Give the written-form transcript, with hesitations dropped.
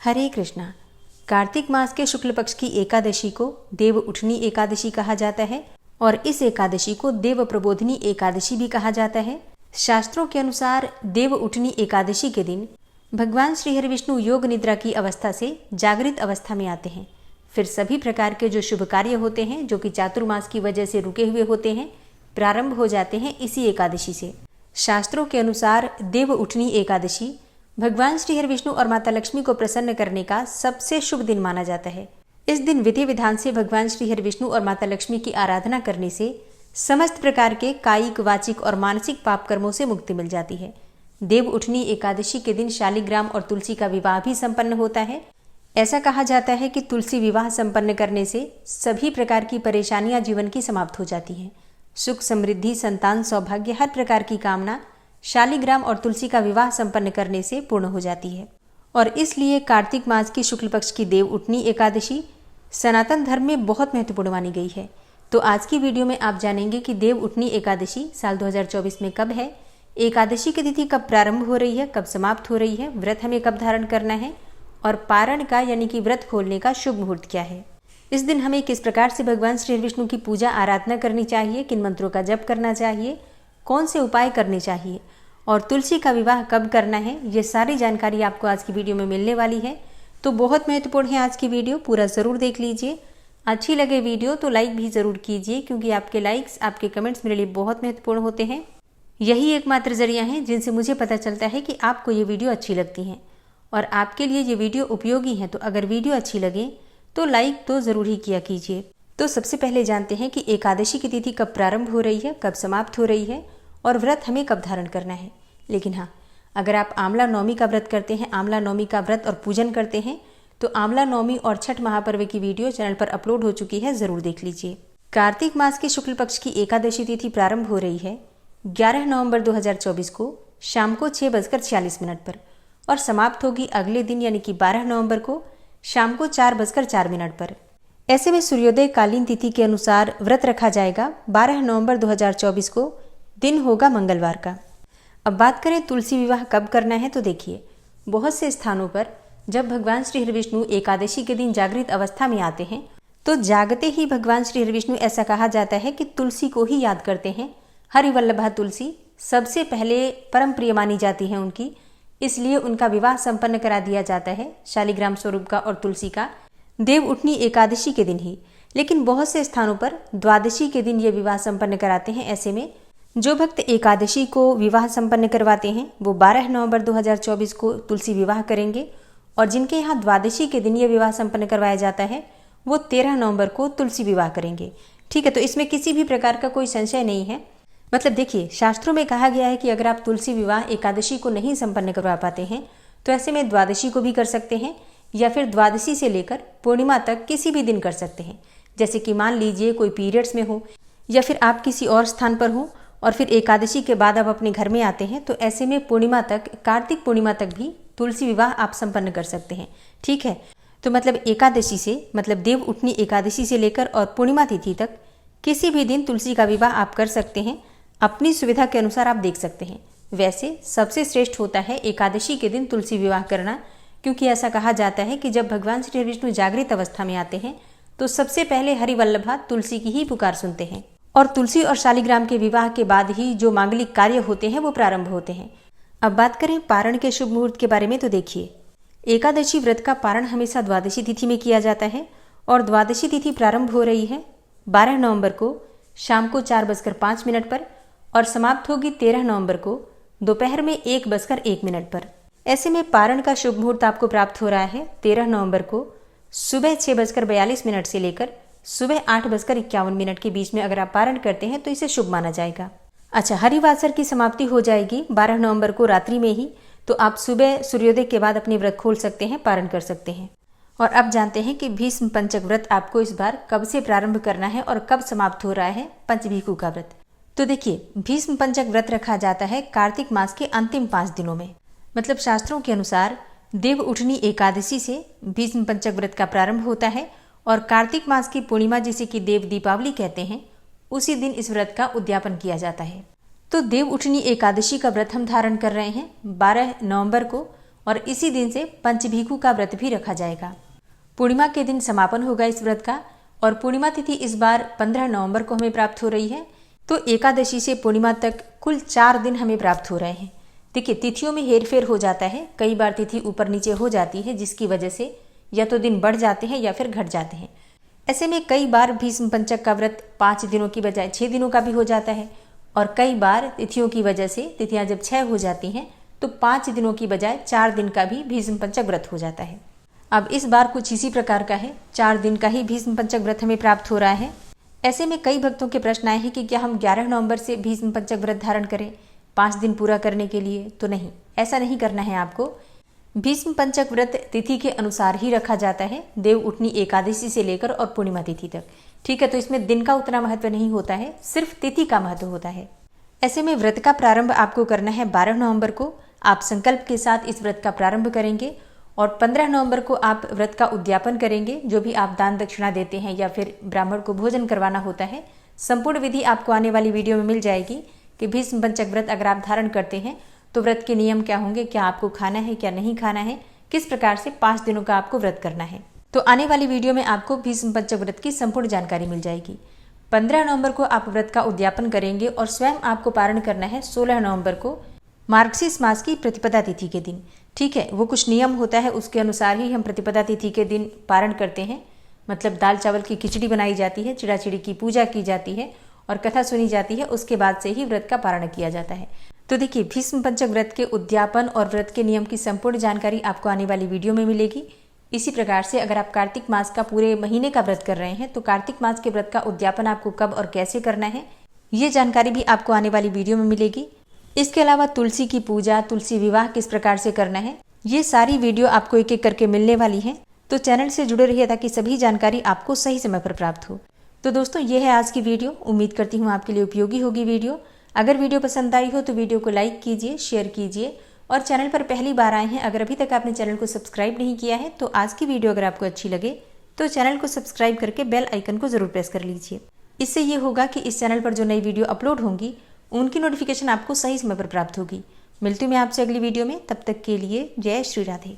हरे कृष्णा। कार्तिक मास के शुक्ल पक्ष की एकादशी को देव उठनी एकादशी कहा जाता है और इस एकादशी को देव प्रबोधिनी एकादशी भी कहा जाता है। शास्त्रों के अनुसार देव उठनी एकादशी के दिन भगवान श्री हरि विष्णु योग निद्रा की अवस्था से जागृत अवस्था में आते हैं। फिर सभी प्रकार के जो शुभ कार्य होते हैं जो कि चातुर्मास की वजह से रुके हुए होते हैं प्रारंभ हो जाते हैं इसी एकादशी से। शास्त्रों के अनुसार देव उठनी एकादशी भगवान श्री हरि विष्णु और माता लक्ष्मी को प्रसन्न करने का सबसे शुभ दिन माना जाता है। इस दिन विधि विधान से भगवान श्री हरि विष्णु और माता लक्ष्मी की आराधना करने से समस्त प्रकार के कायिक, वाचिक और मानसिक पाप कर्मों से मुक्ति मिल जाती है। देव उठनी एकादशी के दिन शालिग्राम और तुलसी का विवाह भी संपन्न होता है। ऐसा कहा जाता है कि तुलसी विवाह संपन्न करने से सभी प्रकार की परेशानियां जीवन की समाप्त हो जाती हैं। सुख, समृद्धि, संतान, सौभाग्य, हर प्रकार की कामना शालिग्राम और तुलसी का विवाह संपन्न करने से पूर्ण हो जाती है। और इसलिए कार्तिक मास की शुक्ल पक्ष की देव उठनी एकादशी सनातन धर्म में बहुत महत्वपूर्ण मानी गई है। तो आज की वीडियो में आप जानेंगे कि देव उठनी एकादशी साल 2024 में कब है, एकादशी की तिथि कब प्रारंभ हो रही है, कब समाप्त हो रही है, व्रत हमें कब धारण करना है और पारण का यानी कि व्रत खोलने का शुभ मुहूर्त क्या है। इस दिन हमें किस प्रकार से भगवान श्री विष्णु की पूजा आराधना करनी चाहिए, किन मंत्रों का जप करना चाहिए, कौन से उपाय करने चाहिए और तुलसी का विवाह कब करना है, ये सारी जानकारी आपको आज की वीडियो में मिलने वाली है। तो बहुत महत्वपूर्ण है आज की वीडियो, पूरा ज़रूर देख लीजिए। अच्छी लगे वीडियो तो लाइक भी ज़रूर कीजिए क्योंकि आपके लाइक्स, आपके कमेंट्स मेरे लिए बहुत महत्वपूर्ण होते हैं। यही एकमात्र जरिया है जिनसे मुझे पता चलता है कि आपको ये वीडियो अच्छी लगती हैं और आपके लिए ये वीडियो उपयोगी है। तो अगर वीडियो अच्छी लगे तो लाइक तो ज़रूर ही किया कीजिए। तो सबसे पहले जानते हैं कि एकादशी की तिथि कब प्रारंभ हो रही है, कब समाप्त हो रही है और व्रत हमें कब धारण करना है। लेकिन हाँ, अगर आप आंवला नवमी का व्रत करते हैं, आंवला नवमी का व्रत और पूजन करते हैं तो आंवला नवमी और छठ महापर्व की वीडियो चैनल पर अपलोड हो चुकी है, ज़रूर देख लीजिए। कार्तिक मास के शुक्ल पक्ष की एकादशी तिथि प्रारंभ हो रही है 11 नवंबर 2024 को शाम को 6:46 पर और समाप्त होगी अगले दिन यानी कि 12 नवंबर को शाम को 4:04 पर। ऐसे में सूर्योदय कालीन तिथि के अनुसार व्रत रखा जाएगा 12 नवंबर 2024 को, दिन होगा मंगलवार का। अब बात करें तुलसी विवाह कब करना है तो देखिए, बहुत से स्थानों पर जब भगवान श्री हरि विष्णु एकादशी के दिन जागृत अवस्था में आते हैं तो जागते ही भगवान श्री हरि विष्णु ऐसा कहा जाता है कि तुलसी को ही याद करते हैं। हरिवल्लभा तुलसी सबसे पहले परम प्रिय मानी जाती है उनकी, इसलिए उनका विवाह संपन्न करा दिया जाता है शालिग्राम स्वरूप का और तुलसी का देव उठनी एकादशी के दिन ही। लेकिन बहुत से स्थानों पर द्वादशी के दिन ये विवाह संपन्न कराते हैं। ऐसे में जो भक्त एकादशी को विवाह संपन्न करवाते हैं वो 12 नवंबर 2024 को तुलसी विवाह करेंगे और जिनके यहाँ द्वादशी के दिन ये विवाह संपन्न करवाया जाता है वो 13 नवंबर को तुलसी विवाह करेंगे। ठीक है, तो इसमें किसी भी प्रकार का कोई संशय नहीं है। मतलब देखिए, शास्त्रों में कहा गया है कि अगर आप तुलसी विवाह एकादशी को नहीं संपन्न करवा पाते हैं तो ऐसे में द्वादशी को भी कर सकते हैं या फिर द्वादशी से लेकर पूर्णिमा तक किसी भी दिन कर सकते हैं। जैसे कि मान लीजिए कोई पीरियड्स में हो या फिर आप किसी और स्थान पर हो और फिर एकादशी के बाद आप अपने घर में आते हैं तो ऐसे में पूर्णिमा तक, कार्तिक पूर्णिमा तक भी तुलसी विवाह आप संपन्न कर सकते हैं। ठीक है, तो मतलब एकादशी से, मतलब देव उठनी एकादशी से लेकर और पूर्णिमा तिथि तक किसी भी दिन तुलसी का विवाह आप कर सकते हैं। अपनी सुविधा के अनुसार आप देख सकते हैं। वैसे सबसे श्रेष्ठ होता है एकादशी के दिन तुलसी विवाह करना, क्योंकि ऐसा कहा जाता है कि जब भगवान श्री विष्णु जागृत अवस्था में आते हैं तो सबसे पहले हरिवल्लभा तुलसी की ही पुकार सुनते हैं और तुलसी और शालिग्राम के विवाह के बाद ही जो मांगलिक कार्य होते हैं वो प्रारंभ होते हैं। अब बात करें पारण के शुभ मुहूर्त के बारे में तो देखिए, एकादशी व्रत का पारण हमेशा द्वादशी तिथि में किया जाता है और द्वादशी तिथि प्रारंभ हो रही है 12 नवंबर को शाम को 4:05 पर और समाप्त होगी 13 नवंबर को दोपहर में 1:01 पर। ऐसे में पारण का शुभ मुहूर्त आपको प्राप्त हो रहा है 13 नवंबर को सुबह 6:42 से लेकर सुबह 8:51 के बीच में। अगर आप पारण करते हैं तो इसे शुभ माना जाएगा। अच्छा, हरिवासर की समाप्ति हो जाएगी 12 नवंबर को रात्रि में ही, तो आप सुबह सूर्योदय के बाद अपनी व्रत खोल सकते हैं, पारण कर सकते हैं। और अब जानते हैं कि भीष्म पंचक व्रत आपको इस बार कब से प्रारंभ करना है और कब समाप्त हो रहा है पंचभीखु का व्रत। तो देखिए, भीष्म पंचक व्रत रखा जाता है कार्तिक मास के अंतिम 5 दिनों में। मतलब शास्त्रों के अनुसार देव उठनी एकादशी से भीष्म पंचक व्रत का प्रारंभ होता है और कार्तिक मास की पूर्णिमा, जिसे कि देव दीपावली कहते हैं, उसी दिन इस व्रत का उद्यापन किया जाता है। तो देव उठनी एकादशी का व्रत हम धारण कर रहे हैं 12 नवंबर को और इसी दिन से पंचभीखु का व्रत भी रखा जाएगा। पूर्णिमा के दिन समापन होगा इस व्रत का और पूर्णिमा तिथि इस बार 15 नवंबर को हमें प्राप्त हो रही है। तो एकादशी से पूर्णिमा तक कुल 4 दिन हमें प्राप्त हो रहे हैं। देखिए, तिथियों में हेरफेर हो जाता है, कई बार तिथि ऊपर नीचे हो जाती है, जिसकी वजह से या तो दिन बढ़ जाते हैं या फिर घट जाते हैं। ऐसे में कई बार भीष्म पंचक का व्रत 5 दिनों की बजाय 6 दिनों का भी हो जाता है और कई बार तिथियों की वजह से तिथियां जब 6 हो जाती हैं तो 5 दिनों की बजाय 4 दिन का भी भीष्म पंचक व्रत हो जाता है। अब इस बार कुछ इसी प्रकार का है, 4 दिन का ही भीष्म पंचक व्रत हमें प्राप्त हो रहा है। ऐसे में कई भक्तों के प्रश्न आए हैं कि क्या हम 11 नवंबर से भीष्म पंचक व्रत धारण करें 5 दिन पूरा करने के लिए? तो नहीं, ऐसा नहीं करना है आपको। भीष्म पंचक व्रत तिथि के अनुसार ही रखा जाता है, देव उठनी एकादशी से लेकर और पूर्णिमा तिथि तक। ठीक है, तो इसमें दिन का उतना महत्व नहीं होता है, सिर्फ तिथि का महत्व होता है। ऐसे में व्रत का प्रारंभ आपको करना है 12 नवंबर को। आप संकल्प के साथ इस व्रत का प्रारंभ करेंगे और 15 नवंबर को आप व्रत का उद्यापन करेंगे। जो भी आप दान दक्षिणा देते हैं या फिर ब्राह्मण को भोजन करवाना होता है, संपूर्ण विधि आपको आने वाली वीडियो में मिल जाएगी कि भीष्म पंचक व्रत अगर आप धारण करते हैं तो व्रत के नियम क्या होंगे, क्या आपको खाना है, क्या नहीं खाना है, किस प्रकार से 5 दिनों का आपको व्रत करना है। तो आने वाली वीडियो में आपको भीष्म पंचक व्रत की संपूर्ण जानकारी मिल जाएगी। 15 नवंबर को आप व्रत का उद्यापन करेंगे और स्वयं आपको पारण करना है 16 नवंबर को मार्गशीर्ष मास की प्रतिपदा तिथि के दिन। ठीक है, वो कुछ नियम होता है, उसके अनुसार ही हम प्रतिपदा तिथि के दिन पारण करते हैं। मतलब दाल चावल की खिचड़ी बनाई जाती है, चिड़ाचिड़ी की पूजा की जाती है और कथा सुनी जाती है, उसके बाद से ही व्रत का पारण किया जाता है। तो देखिए, भीष्म पंचक व्रत के उद्यापन और व्रत के नियम की संपूर्ण जानकारी आपको आने वाली वीडियो में मिलेगी। इसी प्रकार से अगर आप कार्तिक मास का पूरे महीने का व्रत कर रहे हैं तो कार्तिक मास के व्रत का उद्यापन आपको कब और कैसे करना है, ये जानकारी भी आपको आने वाली वीडियो में मिलेगी। इसके अलावा तुलसी की पूजा, तुलसी विवाह किस प्रकार से करना है, ये सारी वीडियो आपको एक एक करके मिलने वाली है। तो चैनल से जुड़े रहिए ताकि सभी जानकारी आपको सही समय पर प्राप्त हो। तो दोस्तों, ये है आज की वीडियो। उम्मीद करती हूँ आपके लिए उपयोगी होगी वीडियो। अगर वीडियो पसंद आई हो तो वीडियो को लाइक कीजिए, शेयर कीजिए और चैनल पर पहली बार आए हैं, अगर अभी तक आपने चैनल को सब्सक्राइब नहीं किया है तो आज की वीडियो अगर आपको अच्छी लगे तो चैनल को सब्सक्राइब करके बेल आइकन को जरूर प्रेस कर लीजिए। इससे ये होगा कि इस चैनल पर जो नई वीडियो अपलोड होंगी उनकी नोटिफिकेशन आपको सही समय पर प्राप्त होगी। मिलती हूँ मैं आपसे अगली वीडियो में, तब तक के लिए जय श्री राधे।